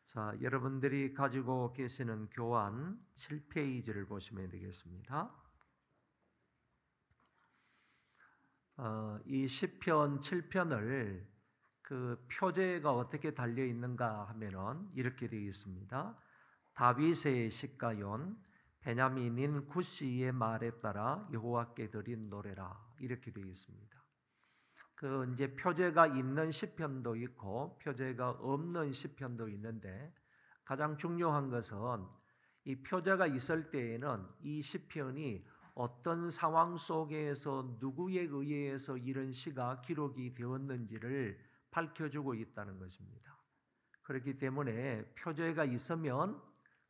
자, 여러분들이 가지고 계시는 교환 7페이지를 보시면 되겠습니다. 이 시편 7편을 그 표제가 어떻게 달려 있는가 하면은 이렇게 되어 있습니다. 다윗의 시가연, 베냐민인 구시의 말에 따라 여호와께 드린 노래라, 이렇게 되어 있습니다. 그 이제 표제가 있는 시편도 있고 표제가 없는 시편도 있는데, 가장 중요한 것은 이 표제가 있을 때에는 이 시편이 어떤 상황 속에서 누구에 의해서 이런 시가 기록이 되었는지를 밝혀주고 있다는 것입니다. 그렇기 때문에 표제가 있으면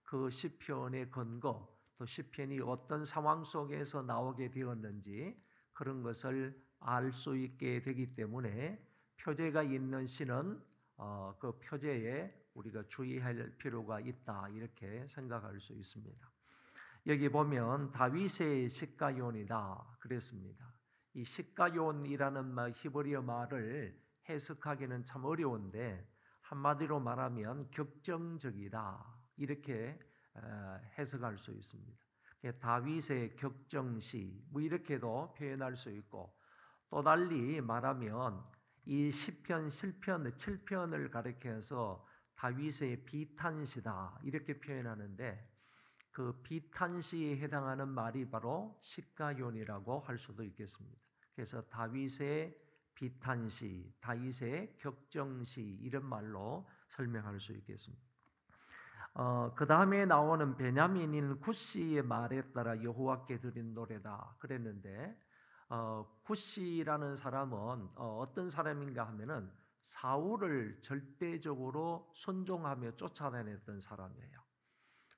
그 시편의 근거, 또 시편이 어떤 상황 속에서 나오게 되었는지 그런 것을 알 수 있게 되기 때문에 표제가 있는 시는 그 표제에 우리가 주의할 필요가 있다, 이렇게 생각할 수 있습니다. 여기 보면 다윗의 시가요이다 그랬습니다. 이 시가요이라는 히브리어 말을 해석하기는 참 어려운데, 한마디로 말하면 격정적이다, 이렇게 해석할 수 있습니다. 다윗의 격정시 이렇게도 표현할 수 있고, 또 달리 말하면 이 시편, 실편, 7편을 가리켜서 다윗의 비탄시다, 이렇게 표현하는데, 그 비탄시에 해당하는 말이 바로 시가요이라고 할 수도 있겠습니다. 그래서 다윗의 비탄시, 다윗의 격정시, 이런 말로 설명할 수 있겠습니다. 그 다음에 나오는 베냐민인 구시의 말에 따라 여호와께 드린 노래다 그랬는데, 구시라는 사람은 어떤 사람인가 하면은 사울을 절대적으로 순종하며 쫓아다녔던 사람이에요.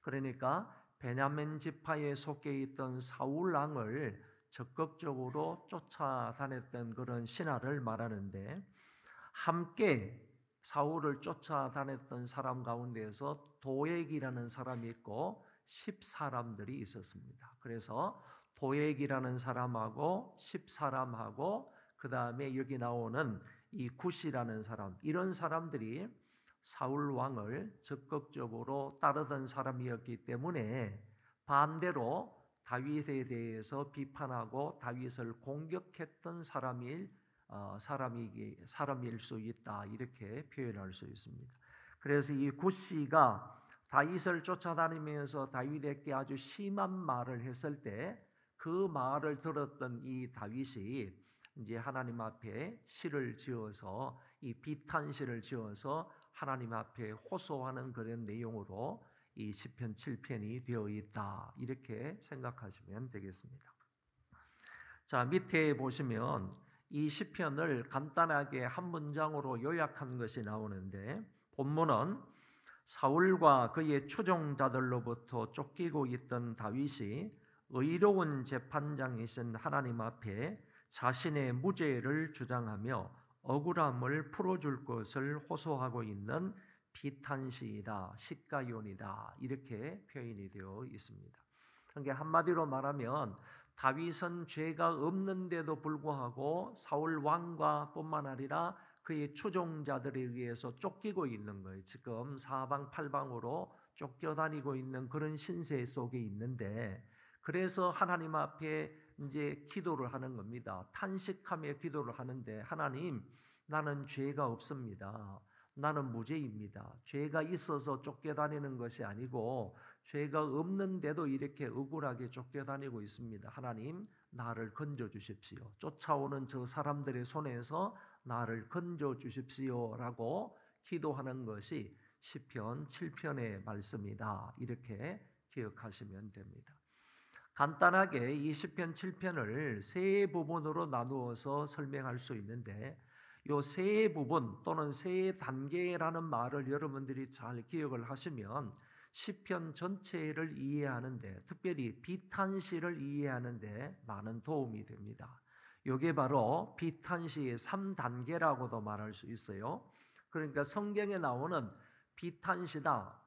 그러니까 베냐민 지파에 속해 있던 사울 왕을 적극적으로 쫓아다녔던 그런 신하를 말하는데, 함께 사울을 쫓아다녔던 사람 가운데에서 도액이라는 사람이 있고 10사람들이 있었습니다. 그래서 도액이라는 사람하고 10사람하고 그 다음에 여기 나오는 이 굿이라는 사람, 이런 사람들이 사울 왕을 적극적으로 따르던 사람이었기 때문에 반대로 다윗에 대해서 비판하고 다윗을 공격했던 사람일 수 있다, 이렇게 표현할 수 있습니다. 그래서 이 굿시가 다윗을 쫓아다니면서 다윗에게 아주 심한 말을 했을 때, 그 말을 들었던 이 다윗이 이제 하나님 앞에 시를 지어서, 이 비탄시를 지어서 하나님 앞에 호소하는 그런 내용으로 이 시편 7편이 되어 있다, 이렇게 생각하시면 되겠습니다. 자, 밑에 보시면 이 시편을 간단하게 한 문장으로 요약한 것이 나오는데, 본문은 사울과 그의 추종자들로부터 쫓기고 있던 다윗이 의로운 재판장이신 하나님 앞에 자신의 무죄를 주장하며 억울함을 풀어줄 것을 호소하고 있는 비탄시이다, 시가요이다, 이렇게 표현이 되어 있습니다. 그러니까 한마디로 말하면 다윗은 죄가 없는데도 불구하고 사울 왕과 뿐만 아니라 그의 추종자들에 의해서 쫓기고 있는 거예요. 지금 사방팔방으로 쫓겨다니고 있는 그런 신세 속에 있는데, 그래서 하나님 앞에 이제 기도를 하는 겁니다. 탄식하며 기도를 하는데, 하나님, 나는 죄가 없습니다. 나는 무죄입니다. 죄가 있어서 쫓겨다니는 것이 아니고 죄가 없는데도 이렇게 억울하게 쫓겨다니고 있습니다. 하나님, 나를 건져 주십시오. 쫓아오는 저 사람들의 손에서 나를 건져 주십시오라고 기도하는 것이 시편 7편의 말씀이다, 이렇게 기억하시면 됩니다. 간단하게 이 시편 7편을 세 부분으로 나누어서 설명할 수 있는데, 이 세 부분 또는 세 단계라는 말을 여러분들이 잘 기억을 하시면 시편 전체를 이해하는데, 특별히 비탄시를 이해하는데 많은 도움이 됩니다. 이게 바로 비탄시의 3단계라고도 말할 수 있어요. 그러니까 성경에 나오는 비탄시다,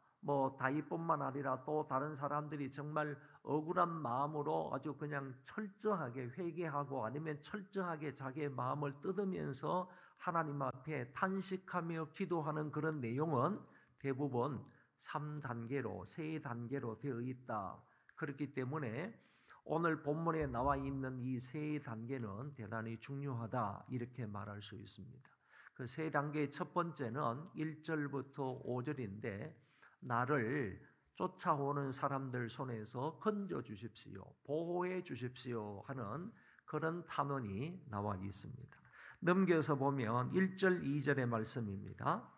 다윗뿐만 아니라 또 다른 사람들이 정말 억울한 마음으로 아주 그냥 철저하게 회개하고 아니면 철저하게 자기의 마음을 뜯으면서 하나님 앞에 탄식하며 기도하는 그런 내용은 대부분 3단계로, 3단계로 되어 있다. 그렇기 때문에 오늘 본문에 나와 있는 이 3단계는 대단히 중요하다 이렇게 말할 수 있습니다. 그 3단계의 첫 번째는 1절부터 5절인데 나를 쫓아오는 사람들 손에서 건져 주십시오. 보호해 주십시오 하는 그런 탄원이 나와 있습니다. 넘겨서 보면 1절, 2절의 말씀입니다.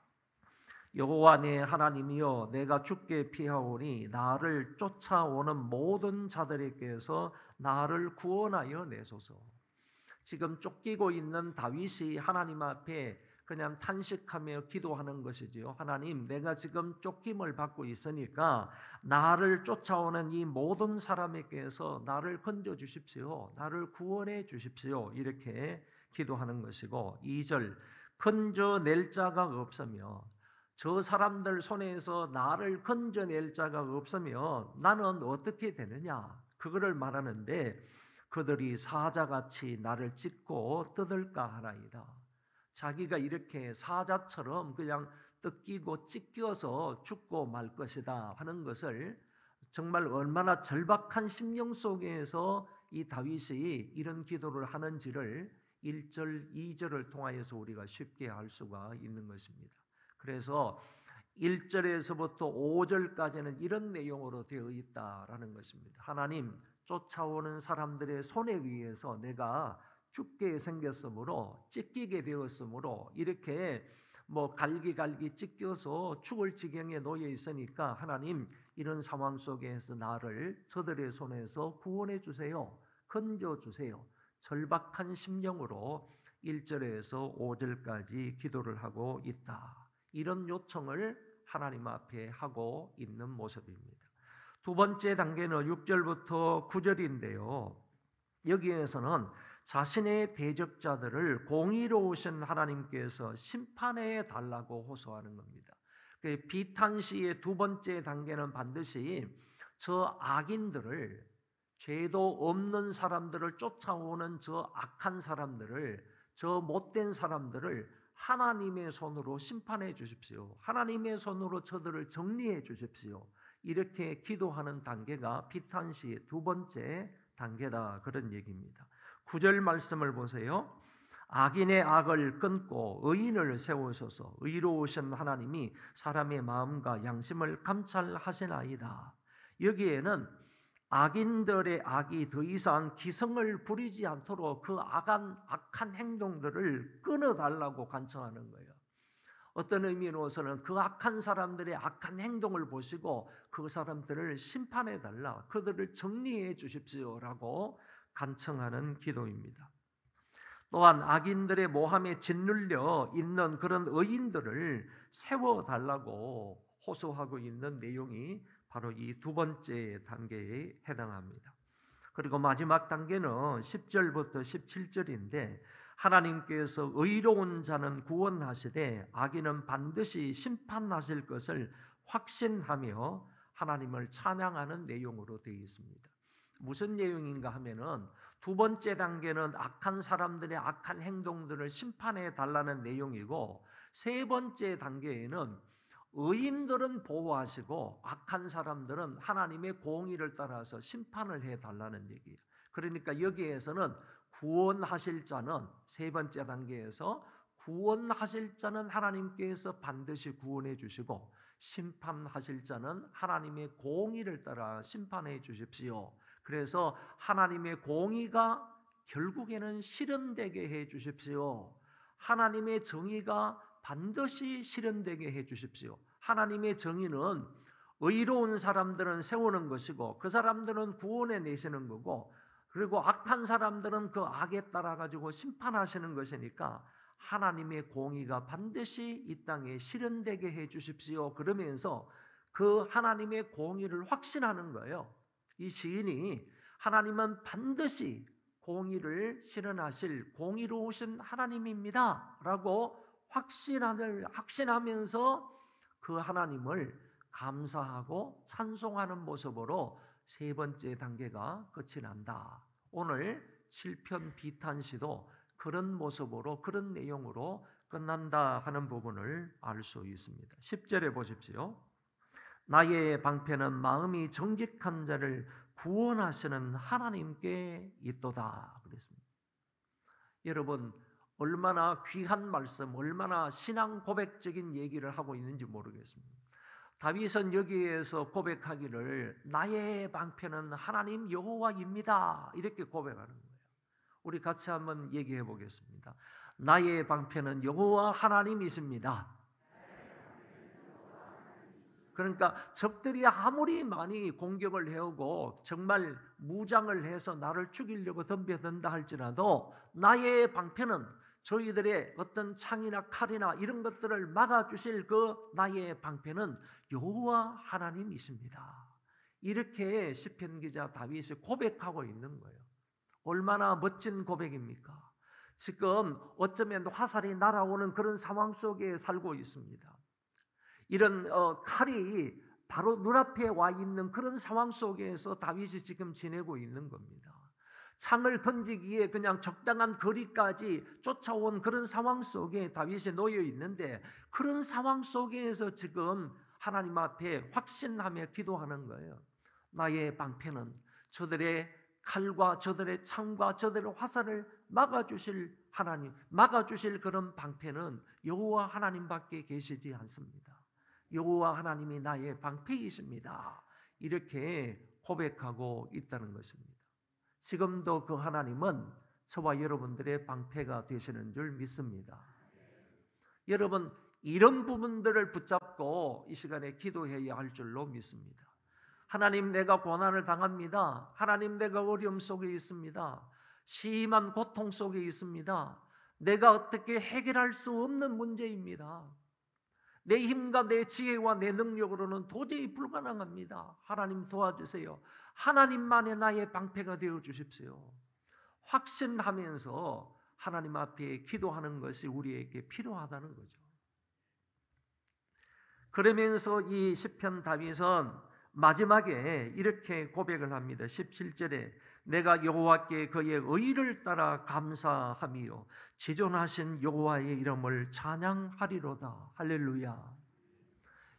여호와 내 하나님이여 내가 주께 피하오니 나를 쫓아오는 모든 자들에게서 나를 구원하여 내소서. 지금 쫓기고 있는 다윗이 하나님 앞에 그냥 탄식하며 기도하는 것이지요. 하나님, 내가 지금 쫓김을 받고 있으니까 나를 쫓아오는 이 모든 사람에게서 나를 건져 주십시오. 나를 구원해 주십시오. 이렇게 기도하는 것이고 2절, 건져낼 자가 없으며 저 사람들 손에서 나를 건져낼 자가 없으면 나는 어떻게 되느냐? 그거를 말하는데 그들이 사자같이 나를 찢고 뜯을까 하나이다. 자기가 이렇게 사자처럼 그냥 뜯기고 찢겨서 죽고 말 것이다 하는 것을 정말 얼마나 절박한 심령 속에서 이 다윗이 이런 기도를 하는지를 1절, 2절을 통하여서 우리가 쉽게 알 수가 있는 것입니다. 그래서 1절에서부터 5절까지는 이런 내용으로 되어 있다라는 것입니다. 하나님, 쫓아오는 사람들의 손에 의해서 내가 죽게 생겼으므로 찢기게 되었으므로 이렇게 갈기갈기 찢겨서 죽을 지경에 놓여 있으니까 하나님 이런 상황 속에서 나를 저들의 손에서 구원해 주세요. 건져 주세요. 절박한 심령으로 1절에서 5절까지 기도를 하고 있다. 이런 요청을 하나님 앞에 하고 있는 모습입니다. 두 번째 단계는 6절부터 9절인데요. 여기에서는 자신의 대적자들을 공의로우신 하나님께서 심판해 달라고 호소하는 겁니다. 비탄시의 두 번째 단계는 반드시 저 악인들을, 죄도 없는 사람들을 쫓아오는 저 악한 사람들을, 저 못된 사람들을 하나님의 손으로 심판해 주십시오. 하나님의 손으로 저들을 정리해 주십시오. 이렇게 기도하는 단계가 비탄시의 두 번째 단계다, 그런 얘기입니다. 9절 말씀을 보세요. 악인의 악을 끊고 의인을 세우소서. 의로우신 하나님이 사람의 마음과 양심을 감찰하시나이다. 여기에는 악인들의 악이 더 이상 기성을 부리지 않도록 그 악한 행동들을 끊어달라고 간청하는 거예요. 어떤 의미로서는 그 악한 사람들의 악한 행동을 보시고 그 사람들을 심판해달라, 그들을 정리해 주십시오라고 간청하는 기도입니다. 또한 악인들의 모함에 짓눌려 있는 그런 의인들을 세워달라고 호소하고 있는 내용이 바로 이 두 번째 단계에 해당합니다. 그리고 마지막 단계는 10절부터 17절인데 하나님께서 의로운 자는 구원하시되 악인은 반드시 심판하실 것을 확신하며 하나님을 찬양하는 내용으로 되어 있습니다. 무슨 내용인가 하면은 두 번째 단계는 악한 사람들의 악한 행동들을 심판해 달라는 내용이고, 세 번째 단계에는 의인들은 보호하시고 악한 사람들은 하나님의 공의를 따라서 심판을 해 달라는 얘기예요. 그러니까 여기에서는 구원하실 자는, 세 번째 단계에서 구원하실 자는 하나님께서 반드시 구원해 주시고 심판하실 자는 하나님의 공의를 따라 심판해 주십시오. 그래서 하나님의 공의가 결국에는 실현되게 해 주십시오. 하나님의 정의가 반드시 실현되게 해 주십시오. 하나님의 정의는 의로운 사람들은 세우는 것이고 그 사람들은 구원해 내시는 거고, 그리고 악한 사람들은 그 악에 따라 가지고 심판하시는 것이니까 하나님의 공의가 반드시 이 땅에 실현되게 해 주십시오. 그러면서 그 하나님의 공의를 확신하는 거예요. 이 시인이 하나님은 반드시 공의를 실현하실 공의로우신 하나님입니다 라고 확신하면서 그 하나님을 감사하고 찬송하는 모습으로 세 번째 단계가 끝이 난다. 오늘 7편 비탄시도 그런 모습으로, 그런 내용으로 끝난다 하는 부분을 알 수 있습니다. 10절에 보십시오. 나의 방패는 마음이 정직한 자를 구원하시는 하나님께 있도다 그랬습니다. 여러분, 얼마나 귀한 말씀, 얼마나 신앙 고백적인 얘기를 하고 있는지 모르겠습니다. 다윗은 여기에서 고백하기를 나의 방패는 하나님 여호와입니다 이렇게 고백하는 거예요. 우리 같이 한번 얘기해 보겠습니다. 나의 방패는 여호와 하나님이십니다. 그러니까 적들이 아무리 많이 공격을 해오고 정말 무장을 해서 나를 죽이려고 덤벼든다 할지라도 나의 방패는 저희들의 어떤 창이나 칼이나 이런 것들을 막아주실 그 나의 방패는 여호와 하나님이십니다. 이렇게 시편 기자 다윗이 고백하고 있는 거예요. 얼마나 멋진 고백입니까? 지금 어쩌면 화살이 날아오는 그런 상황 속에 살고 있습니다. 이런 칼이 바로 눈앞에 와 있는 그런 상황 속에서 다윗이 지금 지내고 있는 겁니다. 창을 던지기에 그냥 적당한 거리까지 쫓아온 그런 상황 속에 다윗이 놓여 있는데 그런 상황 속에서 지금 하나님 앞에 확신하며 기도하는 거예요. 나의 방패는 저들의 칼과 저들의 창과 저들의 화살을 막아주실 하나님, 막아주실 그런 방패는 여호와 하나님밖에 계시지 않습니다. 여호와 하나님이 나의 방패이십니다. 이렇게 고백하고 있다는 것입니다. 지금도 그 하나님은 저와 여러분들의 방패가 되시는 줄 믿습니다. 여러분, 이런 부분들을 붙잡고 이 시간에 기도해야 할 줄로 믿습니다. 하나님, 내가 고난을 당합니다. 하나님, 내가 어려움 속에 있습니다. 심한 고통 속에 있습니다. 내가 어떻게 해결할 수 없는 문제입니다. 내 힘과 내 지혜와 내 능력으로는 도저히 불가능합니다. 하나님 도와주세요. 하나님만의 나의 방패가 되어 주십시오. 확신하면서 하나님 앞에 기도하는 것이 우리에게 필요하다는 거죠. 그러면서 이 시편 다윗은 마지막에 이렇게 고백을 합니다. 17절에 내가 여호와께 그의 의를 따라 감사하며 지존하신 여호와의 이름을 찬양하리로다. 할렐루야.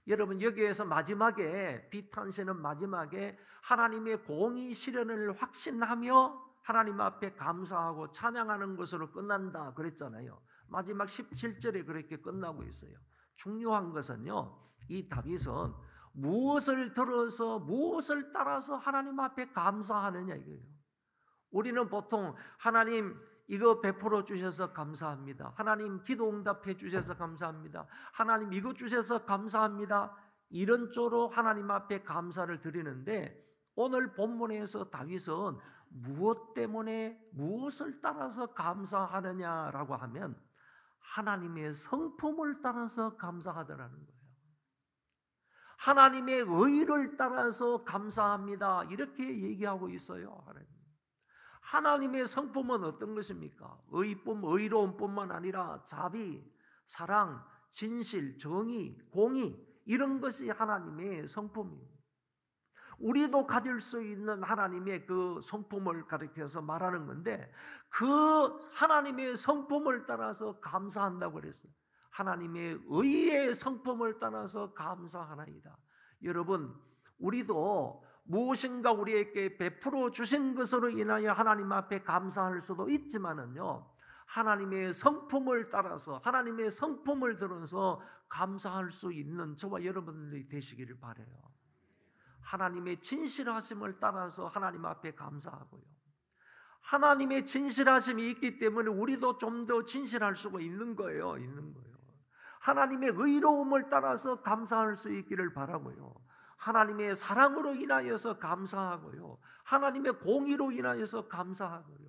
여러분, 여기에서 마지막에 비탄세는 마지막에 하나님의 공의 실현을 확신하며 하나님 앞에 감사하고 찬양하는 것으로 끝난다 그랬잖아요. 마지막 17절에 그렇게 끝나고 있어요. 중요한 것은요, 이 다윗은 무엇을 들어서 무엇을 따라서 하나님 앞에 감사하느냐 이거예요. 우리는 보통 하나님 이거 베풀어 주셔서 감사합니다. 하나님 기도 응답해 주셔서 감사합니다. 하나님 이거 주셔서 감사합니다. 이런 쪽으로 하나님 앞에 감사를 드리는데 오늘 본문에서 다윗은 무엇 때문에 무엇을 따라서 감사하느냐라고 하면 하나님의 성품을 따라서 감사하더라는 거예요. 하나님의 의를 따라서 감사합니다. 이렇게 얘기하고 있어요. 하나님의 성품은 어떤 것입니까? 의로운 뿐만 아니라 자비, 사랑, 진실, 정의, 공의 이런 것이 하나님의 성품입니다. 우리도 가질 수 있는 하나님의 그 성품을 가리켜서 말하는 건데 그 하나님의 성품을 따라서 감사한다고 그랬어요. 하나님의 의의 성품을 따라서 감사하나이다. 여러분, 우리도 무엇인가 우리에게 베풀어 주신 것으로 인하여 하나님 앞에 감사할 수도 있지만은요, 하나님의 성품을 따라서 하나님의 성품을 들어서 감사할 수 있는 저와 여러분들이 되시기를 바라요. 하나님의 진실하심을 따라서 하나님 앞에 감사하고요. 하나님의 진실하심이 있기 때문에 우리도 좀 더 진실할 수가 있는 거예요. 하나님의 의로움을 따라서 감사할 수 있기를 바라고요. 하나님의 사랑으로 인하여서 감사하고요. 하나님의 공의로 인하여서 감사하고요.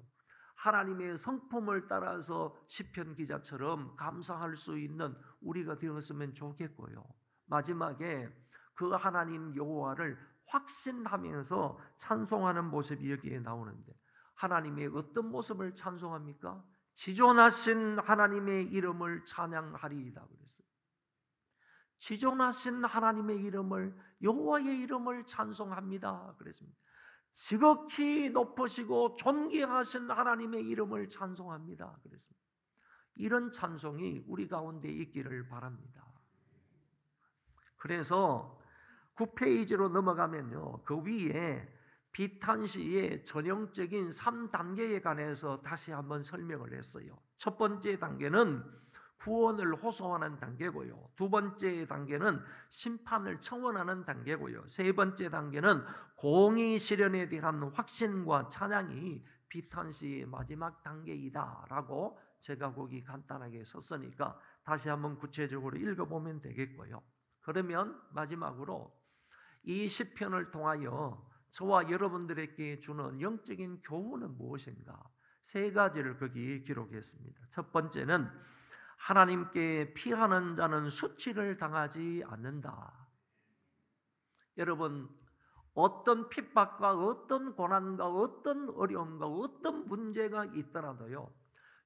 하나님의 성품을 따라서 시편 기자처럼 감사할 수 있는 우리가 되었으면 좋겠고요. 마지막에 그 하나님 여호와를 확신하면서 찬송하는 모습이 여기에 나오는데 하나님의 어떤 모습을 찬송합니까? 지존하신 하나님의 이름을 찬양하리이다 그랬어요. 지존하신 하나님의 이름을 여호와의 이름을 찬송합니다 그랬습니다. 지극히 높으시고 존귀하신 하나님의 이름을 찬송합니다 그랬습니다. 이런 찬송이 우리 가운데 있기를 바랍니다. 그래서 9페이지로 넘어가면요, 그 위에 비탄시의 전형적인 3단계에 관해서 다시 한번 설명을 했어요. 첫 번째 단계는 구원을 호소하는 단계고요. 두 번째 단계는 심판을 청원하는 단계고요. 세 번째 단계는 공의 실현에 대한 확신과 찬양이 비탄시의 마지막 단계이다라고 제가 거기 간단하게 썼으니까 다시 한번 구체적으로 읽어보면 되겠고요. 그러면 마지막으로 이 시편을 통하여 저와 여러분들에게 주는 영적인 교훈은 무엇인가? 세 가지를 거기 기록했습니다. 첫 번째는 하나님께 피하는 자는 수치를 당하지 않는다. 여러분, 어떤 핍박과 어떤 고난과 어떤 어려움과 어떤 문제가 있더라도요,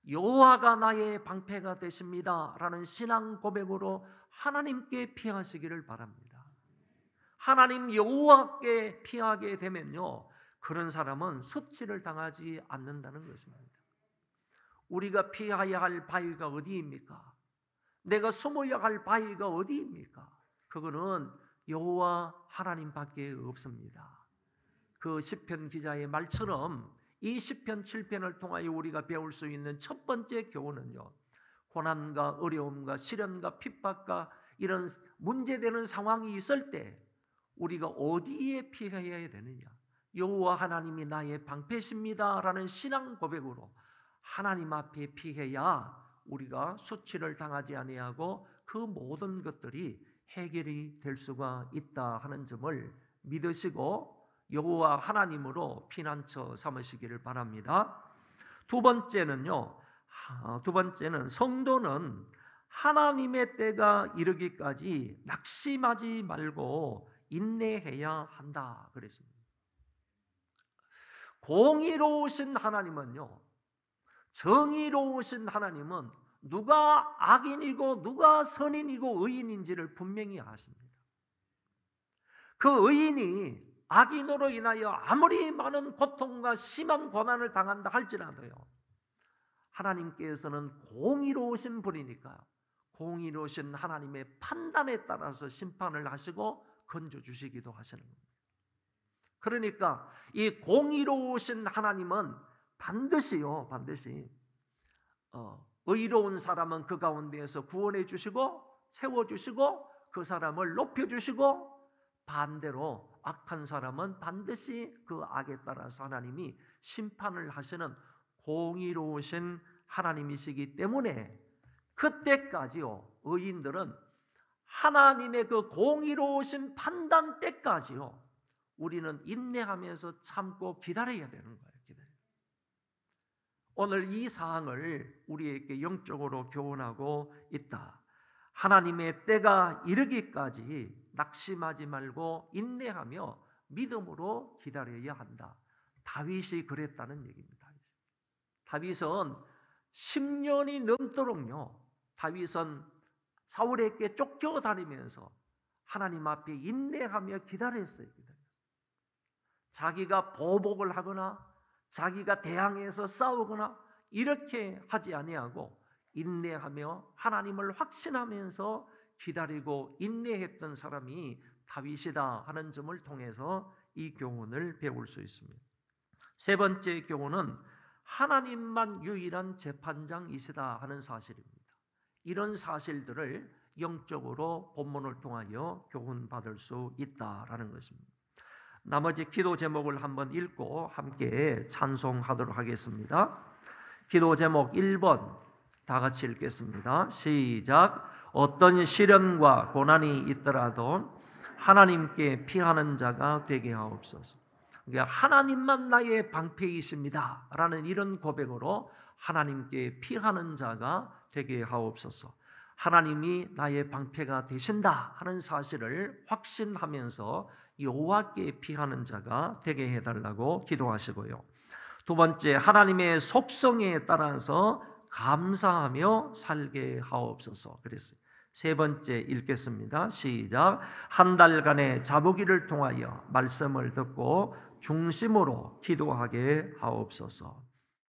여호와가 나의 방패가 되십니다 라는 신앙 고백으로 하나님께 피하시기를 바랍니다. 하나님 여호와께 피하게 되면요, 그런 사람은 수치를 당하지 않는다는 것입니다. 우리가 피해야 할 바위가 어디입니까? 내가 숨어야 할 바위가 어디입니까? 그거는 여호와 하나님밖에 없습니다. 그 시편 기자의 말처럼 이 시편 7편을 통하여 우리가 배울 수 있는 첫 번째 교훈은요, 고난과 어려움과 시련과 핍박과 이런 문제되는 상황이 있을 때 우리가 어디에 피해야 되느냐? 여호와 하나님이 나의 방패십니다 라는 신앙 고백으로 하나님 앞에 피해야 우리가 수치를 당하지 아니하고 그 모든 것들이 해결이 될 수가 있다 하는 점을 믿으시고 여호와 하나님으로 피난처 삼으시기를 바랍니다. 두 번째는 성도는 하나님의 때가 이르기까지 낙심하지 말고 인내해야 한다 그랬습니다. 공의로우신 하나님은요, 정의로우신 하나님은 누가 악인이고 누가 선인이고 의인인지를 분명히 아십니다. 그 의인이 악인으로 인하여 아무리 많은 고통과 심한 고난을 당한다 할지라도요, 하나님께서는 공의로우신 분이니까 공의로우신 하나님의 판단에 따라서 심판을 하시고 건져주시기도 하시는 겁니다. 그러니까 이 공의로우신 하나님은 반드시 의로운 사람은 그 가운데에서 구원해 주시고 세워주시고 그 사람을 높여주시고, 반대로 악한 사람은 반드시 그 악에 따라서 하나님이 심판을 하시는 공의로우신 하나님이시기 때문에 그때까지요, 의인들은 하나님의 그 공의로우신 판단 때까지요, 우리는 인내하면서 참고 기다려야 되는 거예요. 오늘 이 사항을 우리에게 영적으로 교훈하고 있다. 하나님의 때가 이르기까지 낙심하지 말고 인내하며 믿음으로 기다려야 한다. 다윗이 그랬다는 얘기입니다. 다윗은 10년이 넘도록요, 다윗은 사울에게 쫓겨다니면서 하나님 앞에 인내하며 기다렸어요. 자기가 보복을 하거나 자기가 대항해서 싸우거나 이렇게 하지 아니하고 인내하며 하나님을 확신하면서 기다리고 인내했던 사람이 다윗이다 하는 점을 통해서 이 교훈을 배울 수 있습니다. 세 번째 교훈은 하나님만 유일한 재판장이시다 하는 사실입니다. 이런 사실들을 영적으로 본문을 통하여 교훈받을 수 있다라는 것입니다. 나머지 기도 제목을 한번 읽고 함께 찬송하도록 하겠습니다. 기도 제목 1번 다 같이 읽겠습니다. 시작. 어떤 시련과 고난이 있더라도 하나님께 피하는 자가 되게 하옵소서. 그러니까 하나님만 나의 방패이십니다 라는 이런 고백으로 하나님께 피하는 자가 되게 하옵소서. 하나님이 나의 방패가 되신다 하는 사실을 확신하면서 여호와께 피하는 자가 되게 해달라고 기도하시고요. 두 번째, 하나님의 속성에 따라서 감사하며 살게 하옵소서 그랬어요. 세 번째 읽겠습니다. 시작. 한 달간의 자보기를 통하여 말씀을 듣고 중심으로 기도하게 하옵소서.